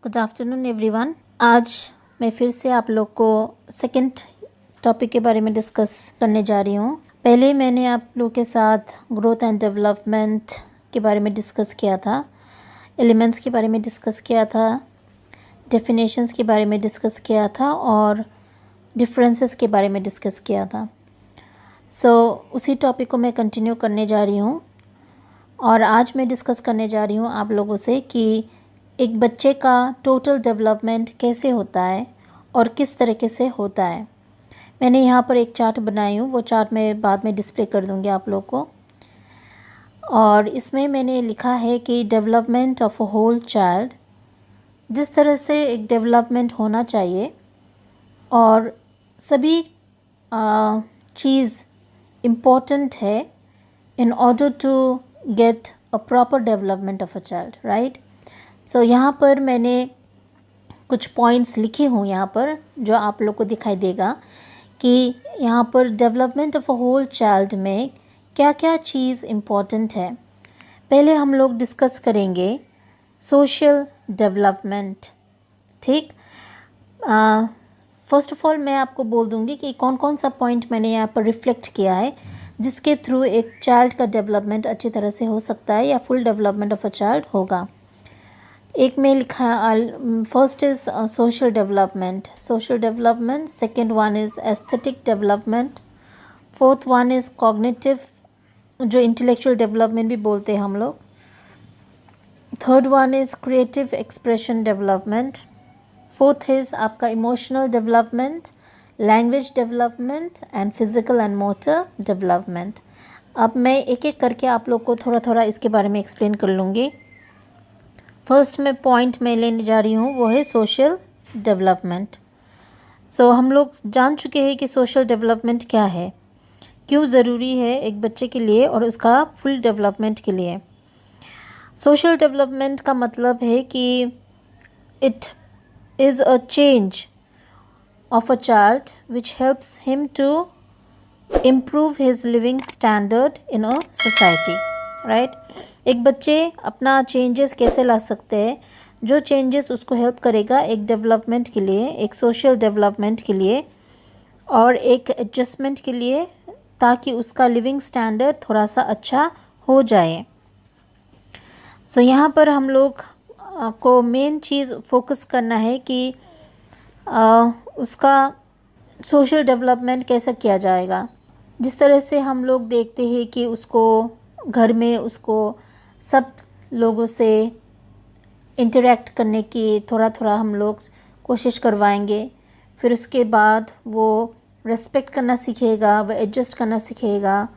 Good afternoon everyone. आज मैं फिर से आप लोग को सेकंड टॉपिक के बारे में डिस्कस करने जा रही हूँ। पहले मैंने आप लोग के साथ ग्रोथ एंड डेवलपमेंट के बारे में डिस्कस किया था, एलिमेंट्स के बारे में डिस्कस किया था, डेफिनेशंस के बारे में डिस्कस किया था और डिफरेंसेस के बारे में डिस्कस किया था। उसी टॉपिक को मैं कंटिन्यू करने जा रही हूँ और आज मैं डिस्कस करने जा रही हूँ आप लोगों से कि एक बच्चे का टोटल डेवलपमेंट कैसे होता है और किस तरीके से होता है। मैंने यहाँ पर एक चार्ट बनाई हूँ, वो चार्ट मैं बाद में डिस्प्ले कर दूँगी आप लोग को। और इसमें मैंने लिखा है कि development of a whole child, जिस तरह से एक डेवलपमेंट होना चाहिए और सभी चीज़ इम्पोर्टेंट है in order to get a proper development of a child, right. यहाँ पर मैंने कुछ पॉइंट्स लिखे हूँ यहाँ पर, जो आप लोग को दिखाई देगा कि यहाँ पर development of a whole child में क्या क्या चीज़ इम्पोर्टेंट है। पहले हम लोग डिस्कस करेंगे सोशल डेवलपमेंट, ठीक। फर्स्ट ऑफ ऑल मैं आपको बोल दूँगी कि कौन कौन सा पॉइंट मैंने यहाँ पर रिफ्लेक्ट किया है जिसके थ्रू एक चाइल्ड का डेवलपमेंट अच्छी तरह से हो सकता है या full development of a child होगा। एक में लिखा, first is social development, second one is aesthetic development, fourth one is cognitive, जो इंटेलेक्चुअल डेवलपमेंट भी बोलते हैं हम लोग, third one is creative expression development, fourth is आपका emotional development, language development and physical and motor development. अब मैं एक एक करके आप लोग को थोड़ा थोड़ा इसके बारे में एक्सप्लेन कर लूँगी। फर्स्ट में पॉइंट मैं लेने जा रही हूँ वो है सोशल डेवलपमेंट। हम लोग जान चुके हैं कि सोशल डेवलपमेंट क्या है, क्यों ज़रूरी है एक बच्चे के लिए और उसका फुल डेवलपमेंट के लिए। सोशल डेवलपमेंट का मतलब है कि it is a change of a child which helps him to improve his living standard in a society, right. एक बच्चे अपना चेंजेस कैसे ला सकते हैं, जो चेंजेस उसको हेल्प करेगा एक डेवलपमेंट के लिए, एक सोशल डेवलपमेंट के लिए और एक एडजस्टमेंट के लिए, ताकि उसका लिविंग स्टैंडर्ड थोड़ा सा अच्छा हो जाए। यहाँ पर हम लोग को मेन चीज़ फोकस करना है कि उसका सोशल डेवलपमेंट कैसे किया जाएगा। जिस तरह से हम लोग देखते हैं कि उसको घर में उसको सब लोगों से इंटरेक्ट करने की थोड़ा थोड़ा हम लोग कोशिश करवाएंगे, फिर उसके बाद वो रेस्पेक्ट करना सीखेगा, वो एडजस्ट करना सीखेगा,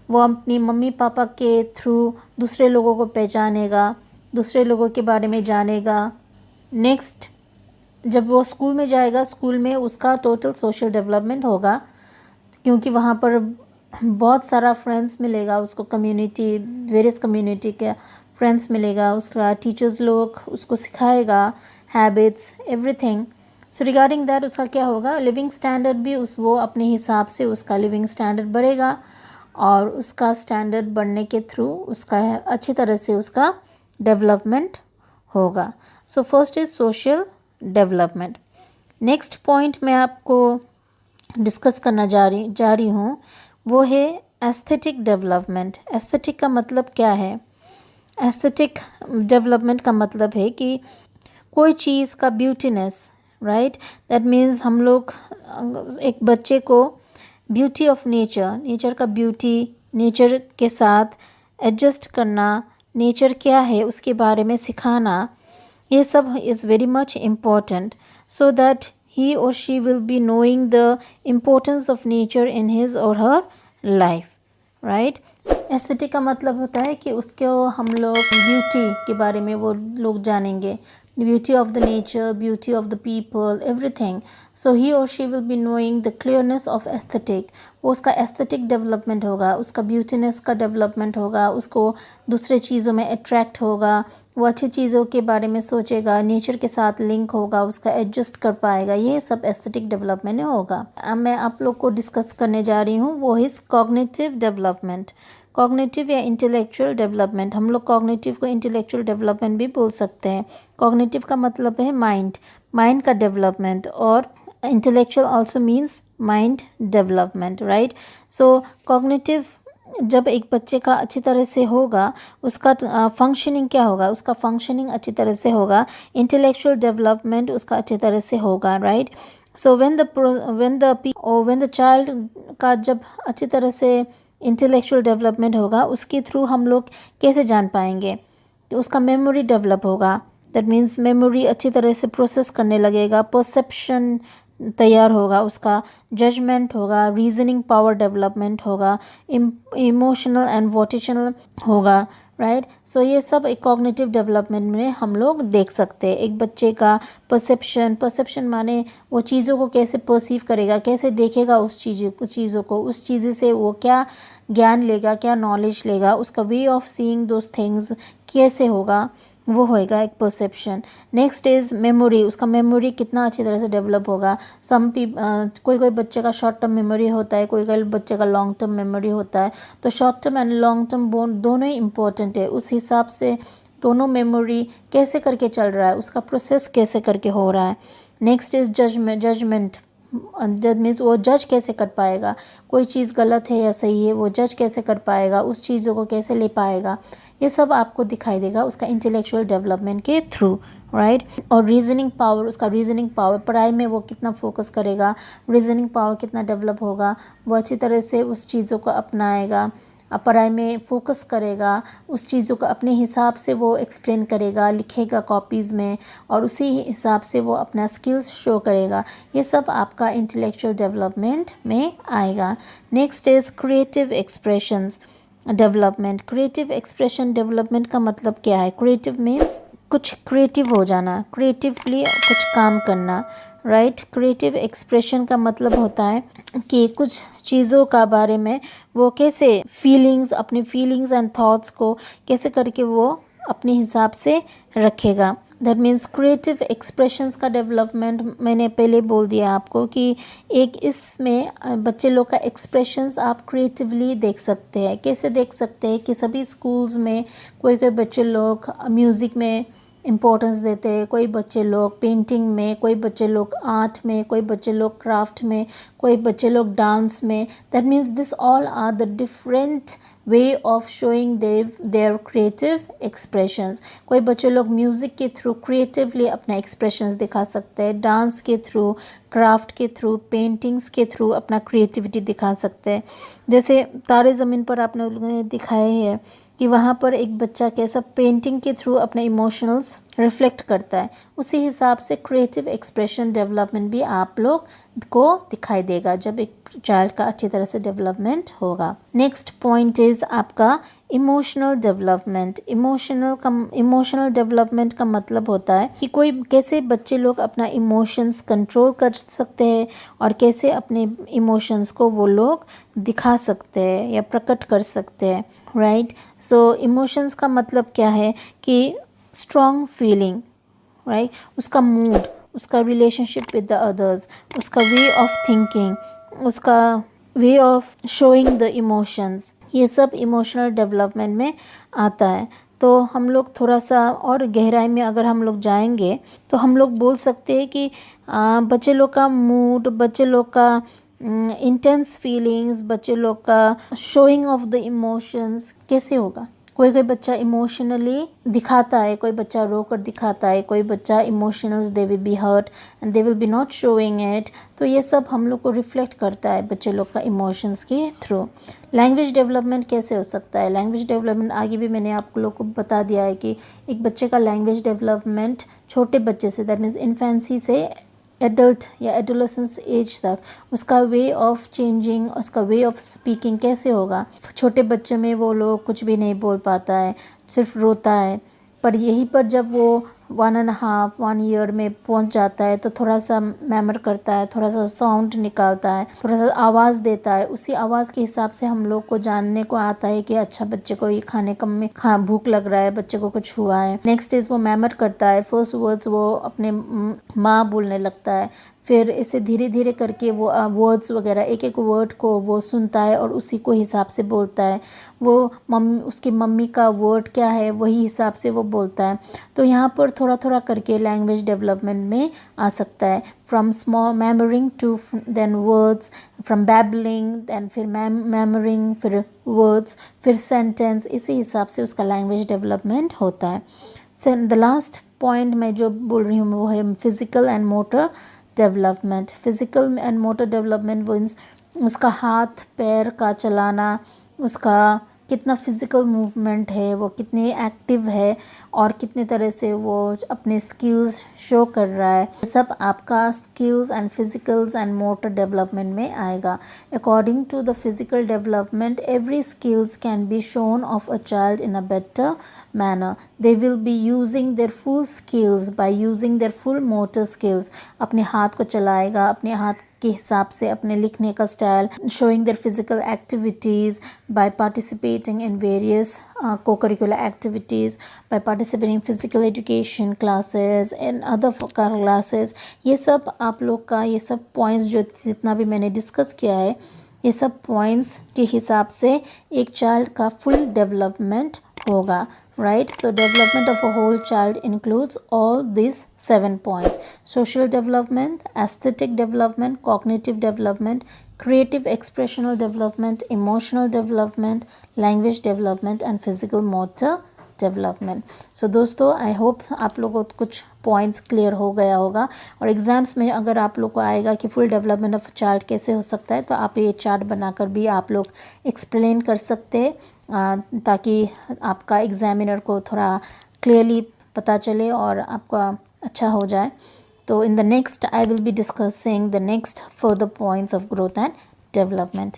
वो अपनी मम्मी पापा के थ्रू दूसरे लोगों को पहचानेगा, दूसरे लोगों के बारे में जानेगा। नेक्स्ट जब वो स्कूल में जाएगा, स्कूल में उसका टोटल सोशल डेवलपमेंट होगा, क्योंकि वहाँ पर बहुत सारा फ्रेंड्स मिलेगा उसको, कम्युनिटी, वेरियस कम्युनिटी के फ्रेंड्स मिलेगा, उसका टीचर्स लोग उसको सिखाएगा हैबिट्स, एवरीथिंग। रिगार्डिंग दैट उसका क्या होगा, लिविंग स्टैंडर्ड भी वो अपने हिसाब से उसका लिविंग स्टैंडर्ड बढ़ेगा और उसका स्टैंडर्ड बढ़ने के थ्रू उसका अच्छी तरह से उसका डेवलपमेंट होगा। First is social development. Next point मैं आपको डिस्कस करना जा रही हूँ वो है एस्थेटिक डेवलपमेंट। एस्थेटिक का मतलब क्या है? एस्थेटिक डेवलपमेंट का मतलब है कि कोई चीज़ का ब्यूटीनेस, राइट। दैट मीन्स हम लोग एक बच्चे को ब्यूटी ऑफ नेचर का ब्यूटी, नेचर के साथ एडजस्ट करना, नेचर क्या है उसके बारे में सिखाना, ये सब is very much important, so that he or she will be knowing the importance of nature in his or her life, right? Aesthetic का मतलब होता है कि उसको हम लोग ब्यूटी के बारे में वो लोग जानेंगे, beauty of the nature, beauty of the people, everything. He और she will be knowing the clearness of aesthetic. वो उसका एस्थेटिक डेवलपमेंट होगा, उसका ब्यूटीनेस का डेवलपमेंट होगा, उसको दूसरे चीज़ों में अट्रैक्ट होगा, वो अच्छी चीज़ों के बारे में सोचेगा, नेचर के साथ लिंक होगा, उसका एडजस्ट कर पाएगा, ये सब एस्थेटिक डेवलपमेंट में होगा। अब मैं आप लोग को डिस्कस करने जा रही हूँ वो इज़ कॉग्निटिव डेवलपमेंट। कॉग्निटिव या इंटेलेक्चुअल डेवलपमेंट, हम लोग कॉग्निटिव को इंटेलेक्चुअल डेवलपमेंट भी बोल सकते हैं। कॉग्निटिव का मतलब है माइंड का डेवलपमेंट, और intellectual also means mind development, right. So cognitive जब एक बच्चे का अच्छी तरह से होगा, उसका फंक्शनिंग क्या होगा, उसका फंक्शनिंग अच्छी तरह से होगा, इंटेलेक्चुअल डेवलपमेंट उसका अच्छी तरह से होगा, right. So when the child का जब अच्छी तरह से इंटेलेक्चुअल डेवलपमेंट होगा, उसके थ्रू हम लोग कैसे जान पाएंगे कि उसका मेमोरी डेवलप होगा। दैट मीन्स मेमोरी अच्छी तरह से प्रोसेस करने लगेगा, परसेप्शन तैयार होगा, उसका जजमेंट होगा, रीजनिंग पावर डेवलपमेंट होगा, इमोशनल एंड वोटिशनल होगा, राइट। सो ये सब एक कॉग्निटिव डेवलपमेंट में हम लोग देख सकते हैं। एक बच्चे का परसेप्शन माने वो चीज़ों को कैसे परसीव करेगा, कैसे देखेगा उस चीज़ों को, उस चीज़ से वो क्या ज्ञान लेगा, क्या नॉलेज लेगा, उसका way of seeing those things कैसे होगा, वो होएगा एक परसेप्शन। नेक्स्ट इज़ मेमोरी, उसका मेमोरी कितना अच्छी तरह से डेवलप होगा। कोई बच्चे का शॉर्ट टर्म मेमोरी होता है, कोई बच्चे का लॉन्ग टर्म मेमोरी होता है। तो short term and long term दोनों ही इम्पोर्टेंट है। उस हिसाब से दोनों मेमोरी कैसे करके चल रहा है, उसका प्रोसेस कैसे करके हो रहा है। नेक्स्ट इज़ जजमेंट मीन्स वो जज कैसे कर पाएगा, कोई चीज़ गलत है या सही है, वो जज कैसे कर पाएगा, उस चीज़ों को कैसे ले पाएगा, ये सब आपको दिखाई देगा उसका इंटेलेक्चुअल डेवलपमेंट के थ्रू, राइट। और रीजनिंग पावर, उसका रीजनिंग पावर, पढ़ाई में वो कितना फोकस करेगा, रीजनिंग पावर कितना डेवलप होगा, वो अच्छी तरह से उस चीज़ों को अपनाएगा, पढ़ाई में फोकस करेगा, उस चीज़ों को अपने हिसाब से वो एक्सप्लेन करेगा, लिखेगा कॉपीज़ में, और उसी हिसाब से वो अपना स्किल्स शो करेगा। ये सब आपका इंटेलेक्चुअल डेवलपमेंट में आएगा। Next is creative expressions development. Creative expression development का मतलब क्या है? क्रिएटिव मीन्स कुछ क्रिएटिव हो जाना, क्रिएटिवली कुछ काम करना, राइट। क्रिएटिव एक्सप्रेशन का मतलब होता है कि कुछ चीज़ों का बारे में वो कैसे अपनी फीलिंग्स एंड थॉट्स को कैसे करके वो अपने हिसाब से रखेगा। दैट मीन्स क्रिएटिव एक्सप्रेशंस का डेवलपमेंट मैंने पहले बोल दिया आपको कि एक इसमें बच्चे लोग का एक्सप्रेशंस आप क्रिएटिवली देख सकते हैं। कैसे देख सकते हैं कि सभी स्कूल्स में कोई बच्चे लोग म्यूज़िक में इम्पोर्टेंस देते हैं, कोई बच्चे लोग पेंटिंग में, कोई बच्चे लोग आर्ट में, कोई बच्चे लोग क्राफ्ट में, कोई बच्चे लोग डांस में। That means this all are the different way of showing their creative expressions. कोई बच्चे लोग म्यूज़िक के थ्रू क्रिएटिवली अपना एक्सप्रेशंस दिखा सकते हैं, डांस के थ्रू, क्राफ्ट के थ्रू, पेंटिंग्स के थ्रू अपना क्रिएटिविटी दिखा सकते हैं। जैसे तारे ज़मीन पर आपने लोगों ने दिखाए हैं कि वहाँ पर एक बच्चा कैसा पेंटिंग के थ्रू अपने इमोशनल्स रिफ्लेक्ट करता है, उसी हिसाब से क्रिएटिव एक्सप्रेशन डेवलपमेंट भी आप लोग को दिखाई देगा जब एक चाइल्ड का अच्छी तरह से डेवलपमेंट होगा। नेक्स्ट पॉइंट इज़ आपका इमोशनल डेवलपमेंट। इमोशनल डेवलपमेंट का मतलब होता है कि कोई कैसे बच्चे लोग अपना इमोशंस कंट्रोल कर सकते हैं और कैसे अपने इमोशंस को वो लोग दिखा सकते हैं या प्रकट कर सकते हैं, राइट। सो इमोशंस का मतलब क्या है कि स्ट्रॉन्ग फीलिंग, राइट, उसका मूड, उसका रिलेशनशिप विद द अदर्स, उसका वे ऑफ थिंकिंग, उसका वे ऑफ शोइंग द इमोशंस, ये सब इमोशनल डेवलपमेंट में आता है। तो हम लोग थोड़ा सा और गहराई में अगर हम लोग जाएंगे तो हम लोग बोल सकते हैं कि बच्चे लोग का मूड, बच्चे लोग का इंटेंस फीलिंग्स, बच्चे लोग का शोइंग ऑफ द इमोशंस कैसे होगा। कोई बच्चा इमोशनली दिखाता है, कोई बच्चा रोकर दिखाता है, कोई बच्चा emotionals they will be hurt and they will be not showing it. तो ये सब हम लोग को रिफ्लेक्ट करता है बच्चे लोग का इमोशंस के थ्रू। लैंग्वेज डेवलपमेंट कैसे हो सकता है? लैंग्वेज डेवलपमेंट आगे भी मैंने आप लोग को बता दिया है कि एक बच्चे का लैंग्वेज डेवलपमेंट छोटे बच्चे से, दैट मीन्स इन्फेंसी से एडल्ट या एडोलेसेंस एज तक, उसका वे ऑफ चेंजिंग, उसका वे ऑफ स्पीकिंग कैसे होगा। छोटे बच्चे में वो लोग कुछ भी नहीं बोल पाता है, सिर्फ रोता है, पर यहीं पर जब वो 1.5 ईयर में पहुंच जाता है तो थोड़ा सा मैमर करता है, थोड़ा सा साउंड निकालता है, थोड़ा सा आवाज़ देता है। उसी आवाज़ के हिसाब से हम लोग को जानने को आता है कि अच्छा बच्चे को ये खाने कम में भूख लग रहा है, बच्चे को कुछ हुआ है। नेक्स्ट इज़ वो मैमर करता है, फर्स्ट वर्ड्स वो अपने माँ बोलने लगता है, फिर इसे धीरे धीरे करके वो वर्ड्स वगैरह एक एक वर्ड को वो सुनता है और उसी को हिसाब से बोलता है। वो उसकी मम्मी का वर्ड क्या है वही हिसाब से वो बोलता है। तो यहाँ पर थोड़ा थोड़ा करके लैंग्वेज डेवलपमेंट में आ सकता है, from small murmuring to then words, from babbling then फिर मेमोरिंग, फिर वर्ड्स, फिर सेंटेंस, इसी हिसाब से उसका लैंग्वेज डेवलपमेंट होता है। द लास्ट पॉइंट मैं जो बोल रही हूँ वो है physical and motor development. Physical and motor development means उसका हाथ पैर का चलाना, उसका कितना फिज़िकल मूवमेंट है, वो कितनी एक्टिव है और कितने तरह से वो अपने स्किल्स शो कर रहा है, ये सब आपका skills and physicals and motor development में आएगा। According to the physical development every skills can be shown of a child in a better manner. They will be using their full skills by using their full motor skills. अपने हाथ को चलाएगा अपने हाथ के हिसाब से, अपने लिखने का style, showing their physical activities by participating in various co-curricular activities, by participating in physical education classes and other classes। ये सब आप लोग का ये सब पॉइंट्स जो जितना भी मैंने डिस्कस किया है, ये सब पॉइंट्स के हिसाब से एक चाइल्ड का फुल डेवलपमेंट होगा, right? So development of a whole child includes all these 7 points: social development, aesthetic development, cognitive development, creative expressional development, emotional development, language development and physical motor development. So दोस्तों I hope आप लोगों को कुछ points clear हो गया होगा, और exams में अगर आप लोग को आएगा कि फुल डेवलपमेंट ऑफ चाइल्ड कैसे हो सकता है तो आप ये चार्ट बनाकर भी आप लोग एक्सप्लेन कर सकते हैं, ताकि आपका एग्जामिनर को थोड़ा क्लियरली पता चले और आपका अच्छा हो जाए। तो in the next I will be discussing the next further points of growth and development.